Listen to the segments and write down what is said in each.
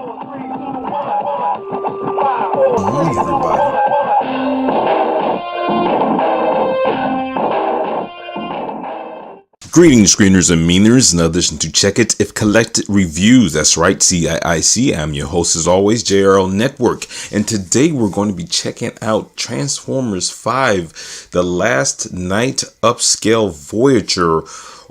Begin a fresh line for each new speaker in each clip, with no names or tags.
Morning, everybody. Greetings, screeners and meaners, and others to Check It If Collected Reviews. That's right, CiiC. I'm your host, as always, JRL Network. And today we're going to be checking out Transformers 5, The Last Night Upscale Voyager,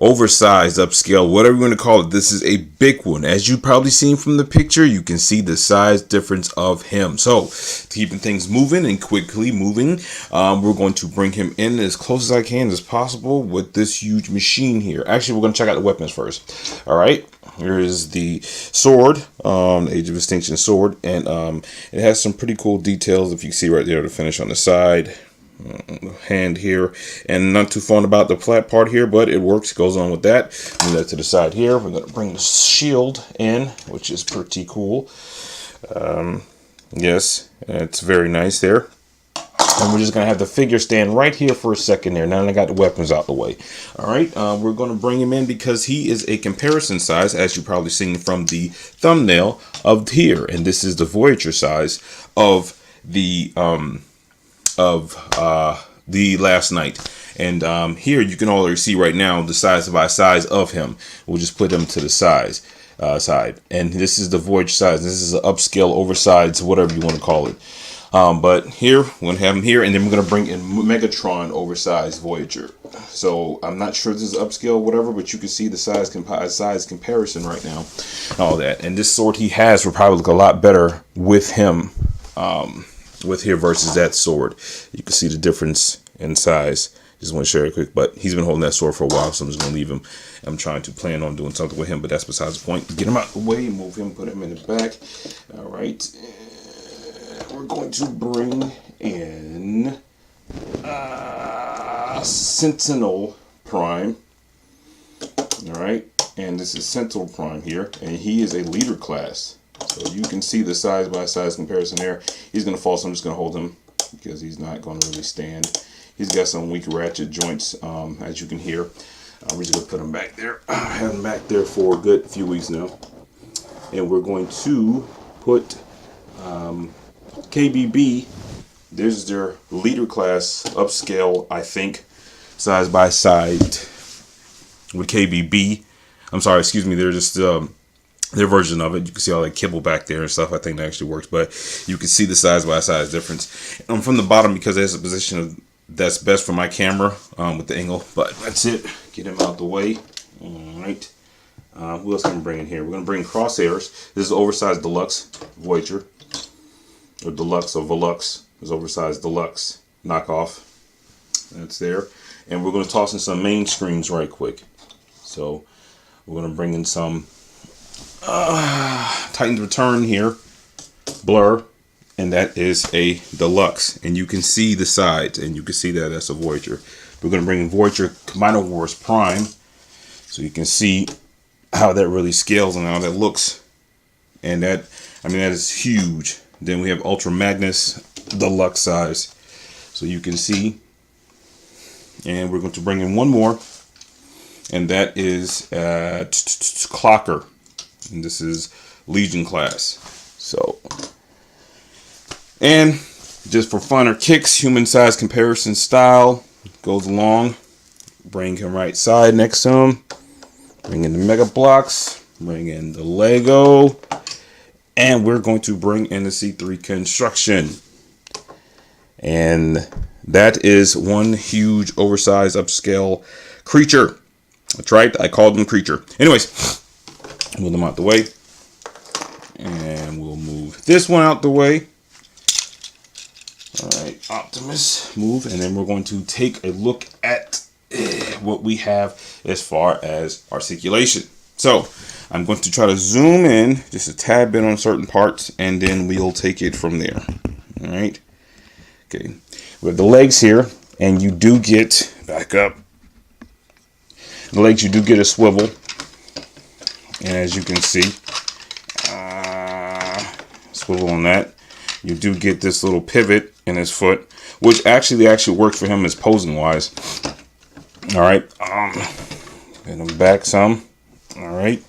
Oversize Upscale, whatever you want to call it. This is a big one. As you've probably seen from the picture, you can see the size difference of him. So, keeping things moving and quickly moving, we're going to bring him in as close as I can as possible with this huge machine here. Actually, we're going to check out the weapons first. All right. Here is the sword, the Age of Extinction sword, and it has some pretty cool details. If you see right there, the finish on the side. Hand here, and not too fond about the flat part here, but it works. It goes on with that. Move that to the side here. We're going to bring the shield in, which is pretty cool. Yes, it's very nice there. And we're just going to have the figure stand right here for a second there. Now I got the weapons out the way. All right, we're going to bring him in because he is a comparison size, as you've probably seen from the thumbnail of here. And this is the Voyager size of the last night. And here you can already see right now the size of him. We'll just put him to the side. And this is the Voyager size. This is an upscale, oversized, whatever you want to call it. But here, we're going to have him here, and then we're going to bring in Megatron oversized Voyager. So I'm not sure if this is upscale, whatever, but you can see the size comparison right now. All that. And this sword he has will probably look a lot better with him. With here versus that sword. You can see the difference in size. Just want to share it quick, but he's been holding that sword for a while, so I'm just going to leave him. I'm trying to plan on doing something with him, but that's besides the point. Get him out of the way, move him, put him in the back. All right. We're going to bring in Sentinel Prime. All right. And this is Sentinel Prime here, and he is a leader class. So you can see the size by size comparison there. He's going to fall, so I'm just going to hold him because he's not going to really stand. He's got some weak ratchet joints, as you can hear. We're just going to put him back there. I have him back there for a good few weeks now. And we're going to put KBB. There's their leader class upscale, I think, size by side with KBB. I'm sorry, excuse me. They're just... their version of it. You can see all that kibble back there and stuff. I think that actually works, but you can see the size by size difference. And from the bottom, because there's a position that's best for my camera with the angle. But that's it. Get him out the way. All right. Who else can we bring in here? We're going to bring Crosshairs. This is oversized deluxe Voyager, or deluxe or Velux. This is oversized deluxe knockoff. That's there. And we're going to toss in some main screens right quick. So we're going to bring in some Titan's Return here, Blur, and that is a deluxe, and you can see the sides, and you can see that that's a Voyager. We're going to bring in Voyager Commando Wars Prime, so you can see how that really scales and how that looks, and that, I mean, that is huge. Then we have Ultra Magnus Deluxe size, so you can see, and we're going to bring in one more, and that is Clocker. And this is Legion class. So, and just for fun or kicks, human size comparison style goes along. Bring him right side next to him. Bring in the Mega Blocks. Bring in the Lego. And we're going to bring in the C3 construction. And that is one huge oversized upscale creature. That's right. I called him creature. Anyways. Move them out the way, and we'll move this one out the way. All right, Optimus, move, and then we're going to take a look at what we have as far as articulation. So I'm going to try to zoom in just a tad bit on certain parts, and then we'll take it from there. All right. Okay. We have the legs here, and you do get, back up, the legs, you do get a swivel. And as you can see, swivel on that. You do get this little pivot in his foot, which actually works for him as posing wise. All right, get him back some. All right,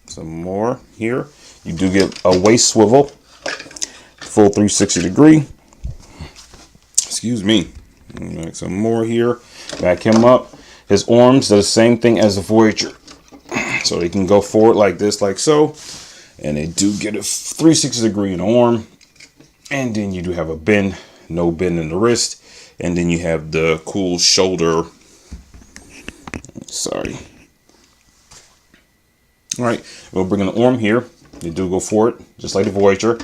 some more here. You do get a waist swivel, full 360 degree. Excuse me. Make some more here. Back him up. His arms do the same thing as the Voyager. So they can go forward like this, like so. And they do get a 360 degree in the arm. And then you do have a bend, no bend in the wrist. And then you have the cool shoulder. Sorry. All right, we'll bring in the arm here. They do go forward, just like the Voyager.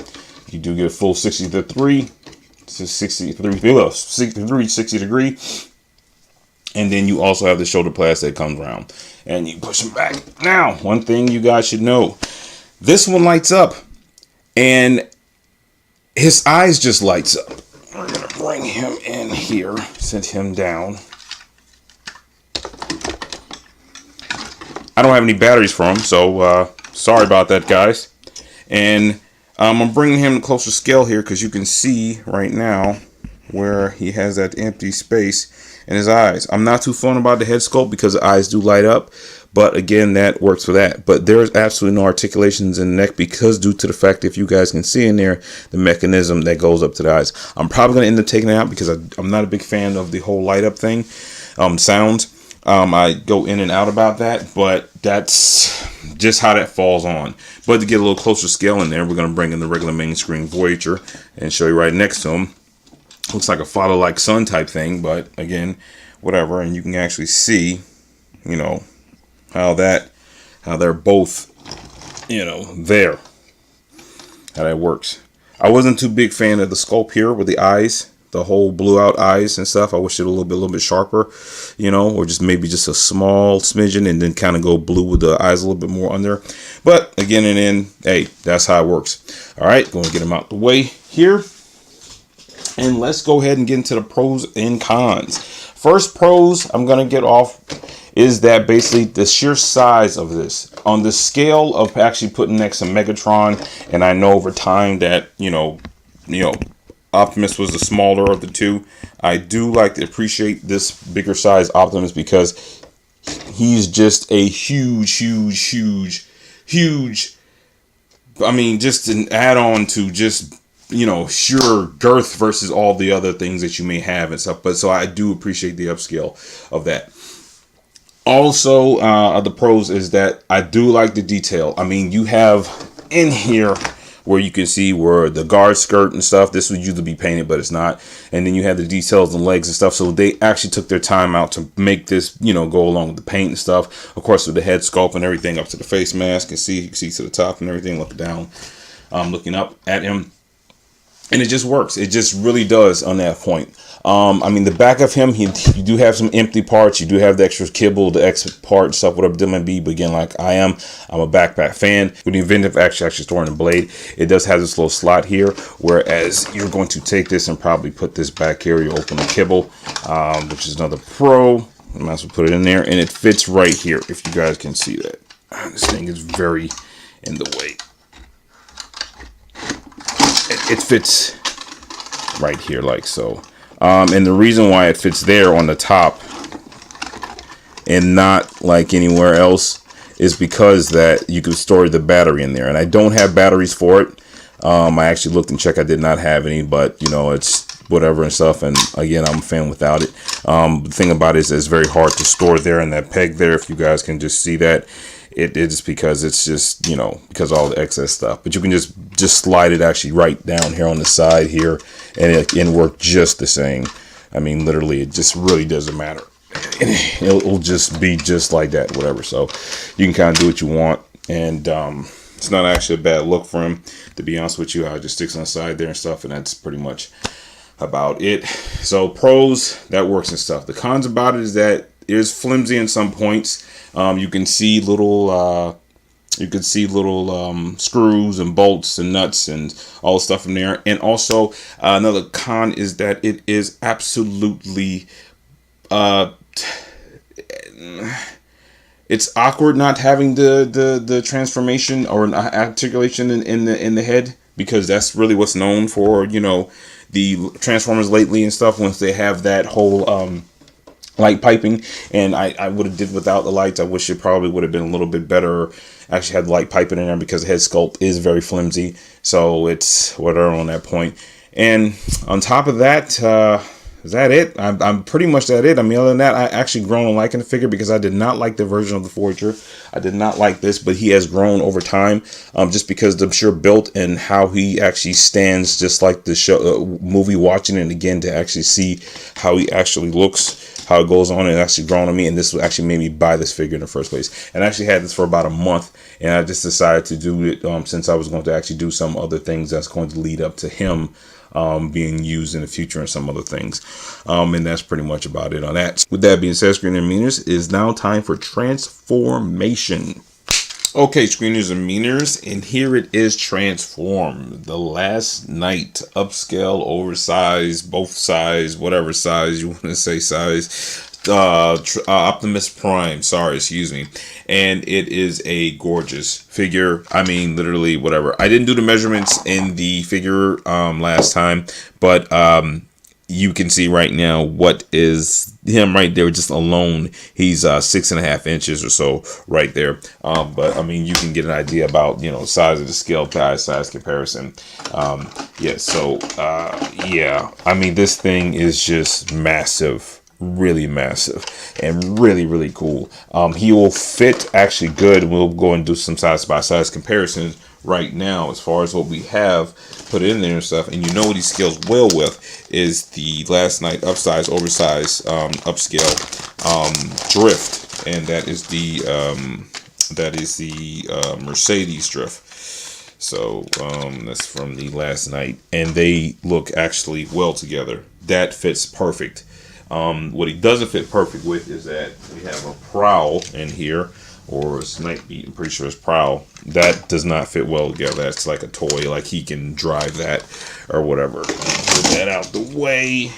You do get a full 360 degree. And then you also have the shoulder pads that comes around. And you push them back. Now, one thing you guys should know. This one lights up. And his eyes just lights up. We're going to bring him in here. Set him down. I don't have any batteries for him, so sorry about that, guys. And I'm bringing him to closer scale here because you can see right now where he has that empty space in his eyes. I'm not too fun about the head sculpt because the eyes do light up, but again, that works for that. But there's absolutely no articulations in the neck because due to the fact, if you guys can see in there, the mechanism that goes up to the eyes. I'm probably going to end up taking it out because I'm not a big fan of the whole light up thing, sounds. I go in and out about that, but that's just how that falls on. But to get a little closer scale in there, we're going to bring in the regular main screen Voyager and show you right next to him. Looks like a father-like son type thing, but again, whatever. And you can actually see, you know, how they're both, you know, there. How that works. I wasn't too big fan of the sculpt here with the eyes. The whole blew out eyes and stuff. I wish it a little bit sharper, you know, or just maybe just a small smidgen and then kind of go blue with the eyes a little bit more under. But again and then, hey, that's how it works. All right, going to get them out the way here. And let's go ahead and get into the pros and cons. First pros I'm going to get off is that basically the sheer size of this. On the scale of actually putting next to Megatron, and I know over time that, you know, Optimus was the smaller of the two. I do like to appreciate this bigger size Optimus because he's just a huge, I mean, just an add-on to just, you know, sheer girth versus all the other things that you may have and stuff. But so I do appreciate the upscale of that. Also, the pros is that I do like the detail. I mean, you have in here where you can see where the guard skirt and stuff, this would usually be painted, but it's not. And then you have the details and legs and stuff. So they actually took their time out to make this, you know, go along with the paint and stuff. Of course, with the head sculpt and everything up to the face mask, you can see to the top and everything, looking down, looking up at him. And it just works. It just really does on that point. I mean, the back of him, you do have some empty parts. You do have the extra kibble, the extra part stuff, whatever it may be. But again, like I'm a backpack fan. With the inventive actually storing the blade, it does have this little slot here. Whereas you're going to take this and probably put this back here. You open the kibble, which is another pro. I might as well put it in there. And it fits right here, if you guys can see that. This thing is very in the way. It fits right here like so. And the reason why it fits there on the top and not like anywhere else is because that you can store the battery in there. And I don't have batteries for it. I actually looked and checked. I did not have any, but you know, it's whatever and stuff. And again, I'm a fan without it. The thing about it is it's very hard to store there in that peg there. If you guys can just see that. It is because it's just, you know, because of all the excess stuff. But you can just slide it actually right down here on the side here, and it can work just the same. I mean, literally, it just really doesn't matter. It'll just be just like that, whatever. So you can kind of do what you want, and it's not actually a bad look for him, to be honest with you. I just sticks on the side there and stuff, and that's pretty much about it. So pros, that works and stuff. The cons about it is that it is flimsy in some points. You can see little screws and bolts and nuts and all the stuff in there. And also another con is that it is absolutely it's awkward not having the transformation or articulation in the head, because that's really what's known for, you know, the Transformers lately and stuff. Once they have that whole light piping, and I would have did without the lights. I wish it probably would have been a little bit better. Actually had the light piping in there because the head sculpt is very flimsy, so it's whatever on that point. And on top of that, is that it? I'm pretty much that it. I mean, other than that, I actually grown on liking the figure because I did not like the version of the Forger. I did not like this, but he has grown over time, just because the sheer built and how he actually stands, just like the show movie watching it again to actually see how he actually looks, how it goes on, and actually grown on me. And this actually made me buy this figure in the first place. And I actually had this for about a month, and I just decided to do it since I was going to actually do some other things that's going to lead up to him being used in the future and some other things. And that's pretty much about it on that. With that being said, screeners and meaners, it is now time for transformation. Okay, screeners and meaners, and here it is, Transform, the last night, upscale, oversized, both size, whatever size you want to say size, Optimus Prime, sorry, excuse me. And it is a gorgeous figure. I mean, literally whatever. I didn't do the measurements in the figure last time, but you can see right now what is him right there just alone. He's 6.5 inches or so right there. But I mean, you can get an idea about, you know, size of the scale by size comparison. Yeah, so yeah, I mean, this thing is just massive, really massive, and really cool. He will fit actually good. We'll go and do some size by size comparisons right now as far as what we have put in there and stuff. And you know what he scales well with is the last night Upsize Oversize upscale drift, and that is the Mercedes drift. So that's from the last night, and they look actually well together. That fits perfect. What he doesn't fit perfect with is that we have a prowl in here, or a snake beat. I'm pretty sure it's prowl. That does not fit well together. That's like a toy, like he can drive that or whatever. Put that out the way.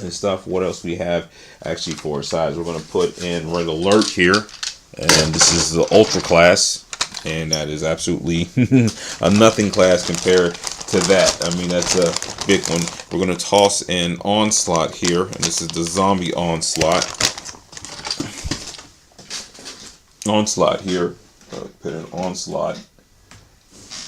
And stuff. What else we have actually for size? We're going to put in Red Alert here, and this is the Ultra class, and that is absolutely a nothing class compared to that. I mean, that's a big one. We're going to toss in Onslaught here, and this is the Zombie Onslaught. Onslaught here. Put in Onslaught.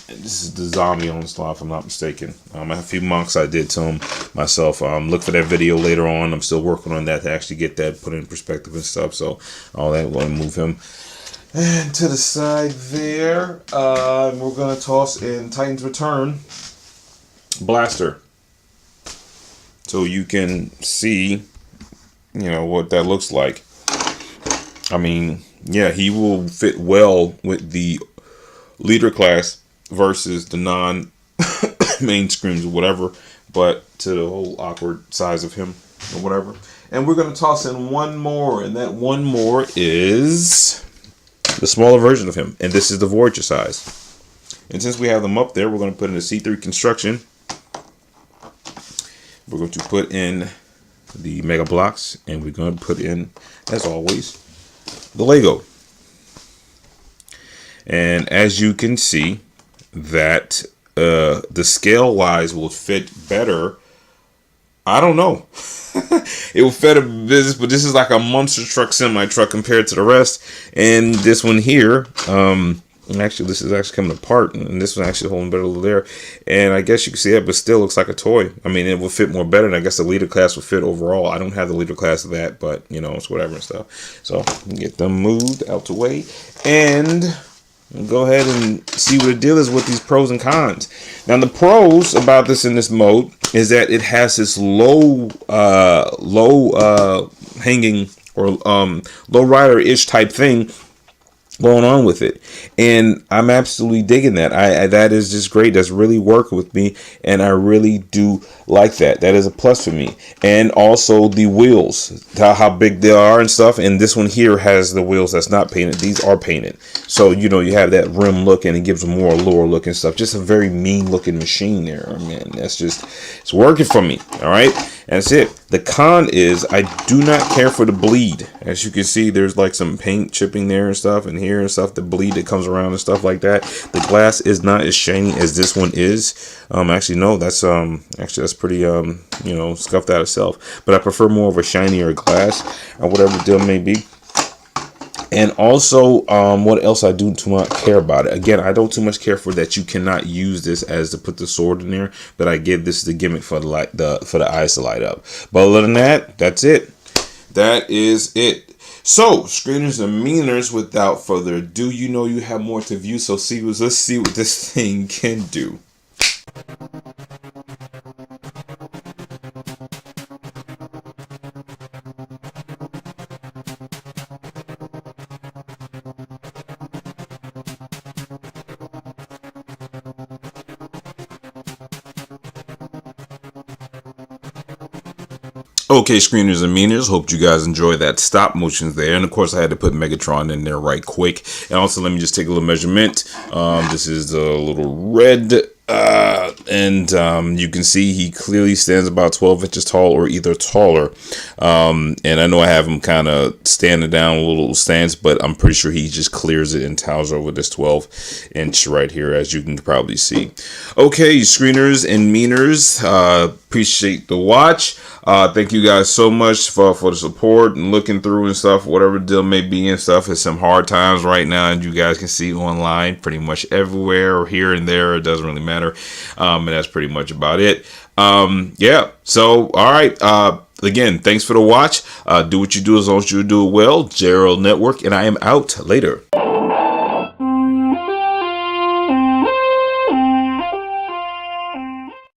And this is the Zombie Onslaught, if I'm not mistaken. I have a few monks I did to him myself. Look for that video later on. I'm still working on that to actually get that put in perspective and stuff. So all that, we're going to move him. And to the side there, we're going to toss in Titan's Return Blaster, so you can see, you know, what that looks like. I mean, yeah, he will fit well with the leader class versus the non-mainstreams or whatever, but to the whole awkward size of him or whatever. And we're going to toss in one more, and that one more is the smaller version of him, and this is the Voyager size. And since we have them up there, we're going to put in a C3 construction. We're going to put in the Mega Blocks, and we're going to put in, as always, the Lego. And as you can see, that the scale wise will fit better. I don't know. It will fit a business, but this is like a monster truck, semi truck compared to the rest. And this one here, actually, this is actually coming apart, and this one actually holding better over there. And I guess you can see it, but still looks like a toy. I mean, it will fit more better, and I guess the leader class will fit overall. I don't have the leader class of that, but you know, it's whatever and stuff. So get them moved out the way, and we'll go ahead and see what the deal is with these pros and cons. Now, the pros about this in this mode is that it has this low hanging or low rider-ish type thing going on with it, and I'm absolutely digging that. That is just great. That's really working with me, and I really do like that. That is a plus for me. And also the wheels, how big they are and stuff. And this one here has the wheels that's not painted. These are painted, so you know, you have that rim look, and it gives a more lower look and stuff. Just a very mean looking machine there. I mean, that's just, it's working for me. All right. That's it. The con is I do not care for the bleed. As you can see, there's like some paint chipping there and stuff, and here and stuff, the bleed that comes around and stuff like that. The glass is not as shiny as this one is. Actually no, that's pretty you know, scuffed out itself. But I prefer more of a shinier glass or whatever the deal may be. And also, what else I do too much care about it. Again, I don't too much care for that you cannot use this as to put the sword in there. But I get this is the gimmick for the light, for the eyes to light up. But other than that, that's it. That is it. So, screeners and meaners, without further ado, you know you have more to view. So let's see what this thing can do. Okay, screeners and meaners, hope you guys enjoyed that stop motions there. And of course, I had to put Megatron in there right quick. And also, let me just take a little measurement. This is a little red. And you can see he clearly stands about 12 inches tall or either taller. And I know I have him kind of standing down a little stance, but I'm pretty sure he just clears it and towers over this 12-inch right here, as you can probably see. Okay, screeners and meaners, appreciate the watch. Thank you guys so much for the support and looking through and stuff, whatever the deal may be and stuff. It's some hard times right now, and you guys can see online pretty much everywhere or here and there. It doesn't really matter. And that's pretty much about it. Yeah. So, all right. Again, thanks for the watch. Do what you do as long as you do it well. JRL Network, and I am out. Later.